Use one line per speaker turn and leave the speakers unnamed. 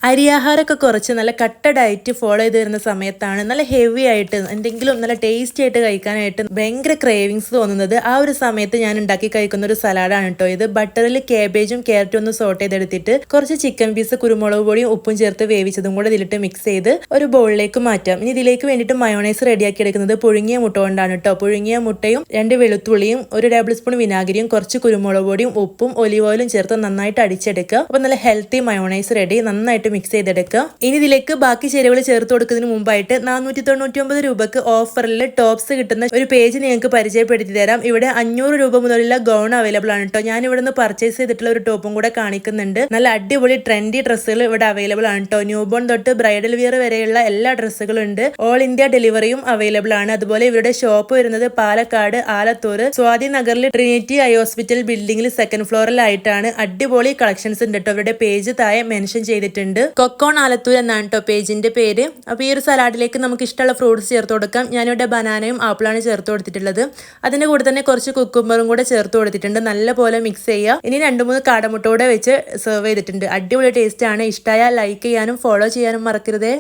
അരിയാഹാരമൊക്കെ കുറച്ച് നല്ല കട്ട ഡയറ്റ് ഫോളോ ചെയ്ത് വരുന്ന സമയത്താണ് നല്ല ഹെവി ആയിട്ട് എന്തെങ്കിലും നല്ല ടേസ്റ്റി ആയിട്ട് കഴിക്കാനായിട്ട് ഭയങ്കര ക്രേവിങ്സ് തോന്നുന്നത്. ആ ഒരു സമയത്ത് ഞാൻ ഉണ്ടാക്കി കഴിക്കുന്ന ഒരു സലാഡാണ് കേട്ടോ ഇത്. ബട്ടറിൽ കാബേജും ക്യാരറ്റും ഒന്ന് സോട്ട് ചെയ്തെടുത്തിട്ട് കുറച്ച് ചിക്കൻ പീസ് കുരുമുളക് പൊടിയും ഉപ്പും ചേർത്ത് വേവിച്ചതും കൂടെ ഇതിലിട്ട് മിക്സ് ചെയ്ത് ഒരു ബൗളിലേക്ക് മാറ്റാം. ഇനി ഇതിലേക്ക് വേണ്ടിയിട്ട് മയോണൈസ് റെഡിയാക്കി എടുക്കുന്നത് പുഴുങ്ങിയ മുട്ട കൊണ്ടാണ് കേട്ടോ. പുഴുങ്ങിയ മുട്ടയും 2 വെളുത്തുള്ളിയും 1 ടേബിൾ സ്പൂൺ വിനാഗിരിയും കുറച്ച് കുരുമുളക് പൊടിയും ഉപ്പും ഒലിവ് ഓയിലും ചേർത്ത് നന്നായിട്ട് അടിച്ചെടുക്കുക. അപ്പൊ നല്ല ഹെൽത്തി മയോണൈസ് റെഡി. നന്നായിട്ട് മിക്സ് ചെയ്തെടുക്കുക. ഇനി ഇതിലേക്ക് ബാക്കി ചേരുവകൾ ചേർത്ത് കൊടുക്കുന്നതിന് മുമ്പായിട്ട് 499 രൂപക്ക് ഓഫറിൽ ടോപ്സ് കിട്ടുന്ന ഒരു പേജ് നിങ്ങൾക്ക് പരിചയപ്പെടുത്തി തരാം. ഇവിടെ 500 രൂപ മുതലുള്ള ഗൗൺ അവൈലബിൾ ആണ് കേട്ടോ. ഞാൻ ഇവിടെ നിന്ന് പർച്ചേസ് ചെയ്തിട്ടുള്ള ഒരു ടോപ്പും കൂടെ കാണിക്കുന്നുണ്ട്. നല്ല അടിപൊളി ട്രെൻഡി ഡ്രസ്സുകൾ ഇവിടെ അവൈലബിൾ ആണ് കേട്ടോ. ന്യൂബോൺ തൊട്ട് ബ്രൈഡൽ വിയർ വരെയുള്ള എല്ലാ ഡ്രസ്സുകളും ഉണ്ട്. ഓൾ ഇന്ത്യ ഡെലിവറിയും അവൈലബിൾ ആണ്. അതുപോലെ ഇവരുടെ ഷോപ്പ് വരുന്നത് പാലക്കാട് ആലത്തൂർ സ്വാതി നഗറിൽ ട്രിനിറ്റി ഐ ഹോസ്പിറ്റൽ ബിൽഡിംഗിൽ 2nd ഫ്ലോറിലായിട്ടാണ്. അടിപൊളി കളക്ഷൻസ് ഉണ്ട് കേട്ടോ. ഇവരുടെ പേജ് താഴെ മെൻഷൻ ചെയ്തിട്ടുണ്ട്. കൊക്കോൺ ആലത്തൂർ എന്നാണ് കേട്ടോ പേജിന്റെ പേര്. അപ്പൊ ഈ ഒരു സലാഡിലേക്ക് നമുക്ക് ഇഷ്ടമുള്ള ഫ്രൂട്ട്സ് ചേർത്ത് കൊടുക്കാം. ഞാനിവിടെ ബനാനയും ആപ്പിളാണ് ചേർത്ത് കൊടുത്തിട്ടുള്ളത്. അതിന്റെ കൂടെ തന്നെ കുറച്ച് കുക്കുംബറും കൂടെ ചേർത്ത് കൊടുത്തിട്ടുണ്ട്. നല്ല പോലെ മിക്സ് ചെയ്യുക. ഇനി 2-3 കാടമുട്ട കൂടെ വെച്ച് സെർവ് ചെയ്തിട്ടുണ്ട്. അടിപൊളി ടേസ്റ്റ് ആണ്. ഇഷ്ടമായ ലൈക്ക് ചെയ്യാനും ഫോളോ ചെയ്യാനും മറക്കരുതേ.